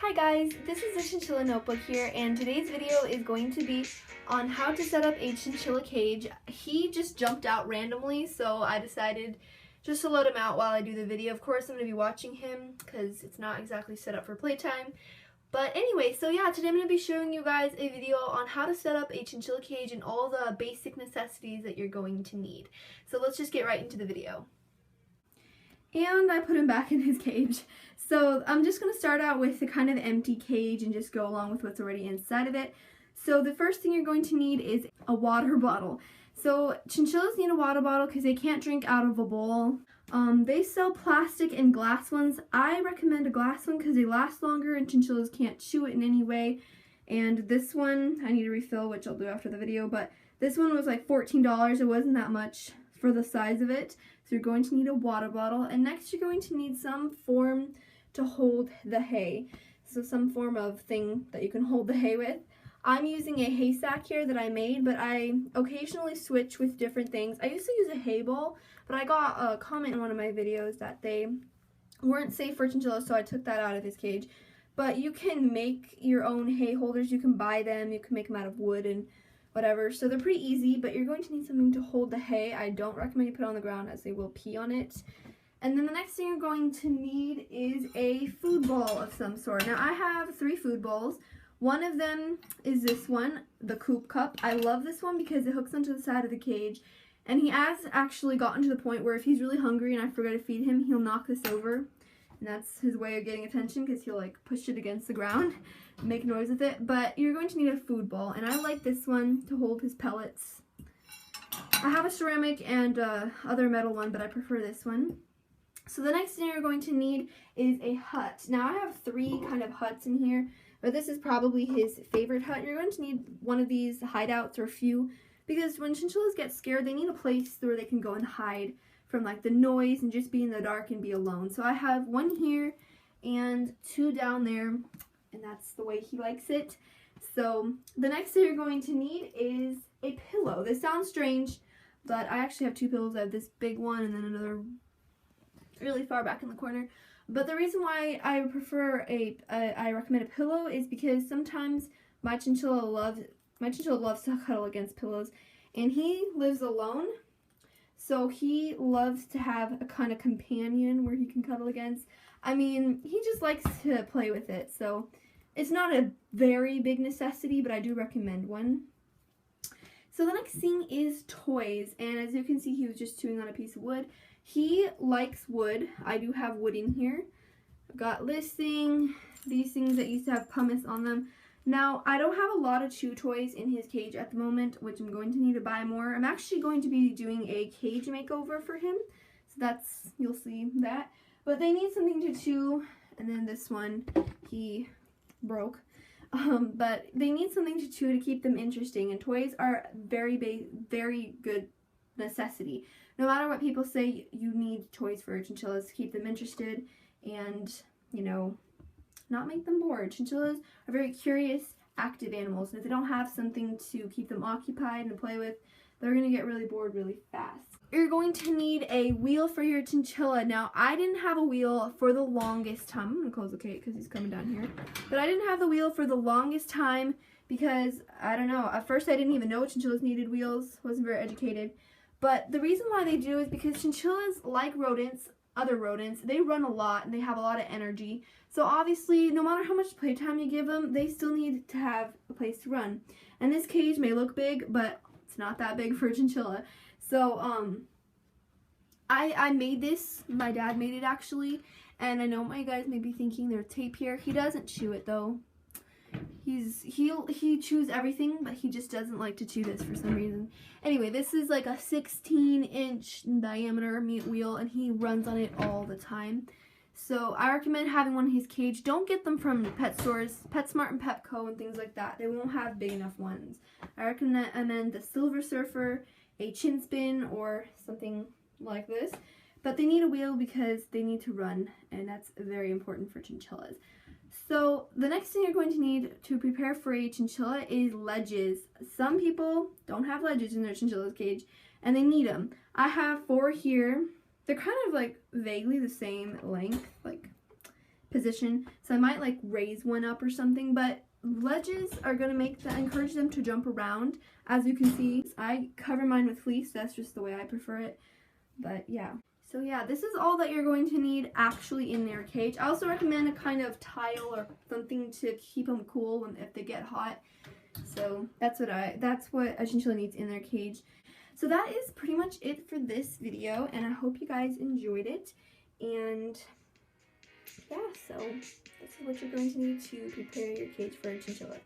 Hi guys, this is the Chinchilla Notebook here, and today's video is going to be on how to set up a chinchilla cage. He just jumped out randomly, so I decided just to let him out while I do the video. Of course, I'm going to be watching him because it's not exactly set up for playtime. But anyway, so yeah, today I'm going to be showing you guys a video on how to set up a chinchilla cage and all the basic necessities that you're going to need. So let's just get right into the video. And I put him back in his cage. So I'm just going to start out with the kind of empty cage and just go along with what's already inside of it. So the first thing you're going to need is a water bottle. So chinchillas need a water bottle because they can't drink out of a bowl. They sell plastic and glass ones. I recommend a glass one because they last longer and chinchillas can't chew it in any way. And this one, I need to refill, which I'll do after the video, but this one was like $14. It wasn't that much for the size of it. So you're going to need a water bottle. And next you're going to need some form to hold the hay. So some form of thing that you can hold the hay with. I'm using a hay sack here that I made, but I occasionally switch with different things. I used to use a hay ball, but I got a comment in one of my videos that they weren't safe for chinchillas, so I took that out of his cage. But you can make your own hay holders. You can buy them. You can make them out of wood and whatever. So they're pretty easy, but you're going to need something to hold the hay. I don't recommend you put it on the ground as they will pee on it. And then the next thing you're going to need is a food bowl of some sort. Now I have 3 food bowls. One of them is this one, the coop cup. I love this one because it hooks onto the side of the cage. And he has actually gotten to the point where if he's really hungry and I forget to feed him, he'll knock this over. And that's his way of getting attention because he'll like push it against the ground and make noise with it. But you're going to need a food bowl. And I like this one to hold his pellets. I have a ceramic and other metal one, but I prefer this one. So the next thing you're going to need is a hut. Now I have 3 kind of huts in here, but this is probably his favorite hut. You're going to need one of these hideouts or a few, because when chinchillas get scared, they need a place where they can go and hide from like the noise and just be in the dark and be alone. So I have 1 here and 2 down there, and that's the way he likes it. So the next thing you're going to need is a pillow. This sounds strange, but I actually have 2 pillows. I have this big one and then another really far back in the corner. But the reason why I prefer I recommend a pillow is because sometimes my chinchilla loves to cuddle against pillows, and he lives alone, so he loves to have a kind of companion where he can cuddle against. I mean, he just likes to play with it, so it's not a very big necessity, but I do recommend one. So the next thing is toys, and as you can see, he was just chewing on a piece of wood. He likes wood. I do have wood in here. I've got this thing, these things that used to have pumice on them. Now, I don't have a lot of chew toys in his cage at the moment, which I'm going to need to buy more. I'm actually going to be doing a cage makeover for him, so that's, you'll see that. But they need something to chew, and then this one, he broke. But they need something to chew to keep them interesting, and toys are very good necessity. No matter what people say, you need toys for chinchillas to keep them interested and, you know, not make them bored. Chinchillas are very curious, active animals, and if they don't have something to keep them occupied and play with, they're going to get really bored really fast. You're going to need a wheel for your chinchilla. Now, I didn't have a wheel for the longest time. I'm going to close the gate because he's coming down here. But I didn't have the wheel for the longest time because, I don't know, at first I didn't even know chinchillas needed wheels. Wasn't very educated. But the reason why they do is because chinchillas, like rodents, other rodents, they run a lot and they have a lot of energy. So obviously, no matter how much playtime you give them, they still need to have a place to run. And this cage may look big, but it's not that big for a chinchilla. So, I made this. My dad made it actually. And I know my guys may be thinking there's tape here. He doesn't chew it though. He chews everything, but he just doesn't like to chew this for some reason. Anyway, this is like a 16-inch diameter meat wheel, and he runs on it all the time. So I recommend having one in his cage. Don't get them from pet stores, PetSmart and Petco and things like that. They won't have big enough ones. I recommend the Silver Surfer, a chin spin, or something like this. But they need a wheel because they need to run, and that's very important for chinchillas. So the next thing you're going to need to prepare for a chinchilla is ledges. Some people don't have ledges in their chinchilla's cage, and they need them. I have 4 here. They're kind of like vaguely the same length, like position. So I might like raise one up or something, but ledges are going to encourage them to jump around. As you can see, I cover mine with fleece. That's just the way I prefer it. But yeah. So yeah, this is all that you're going to need actually in their cage. I also recommend a kind of tile or something to keep them cool if they get hot. So that's what a chinchilla needs in their cage. So that is pretty much it for this video, and I hope you guys enjoyed it. And yeah, so this is what you're going to need to prepare your cage for a chinchilla.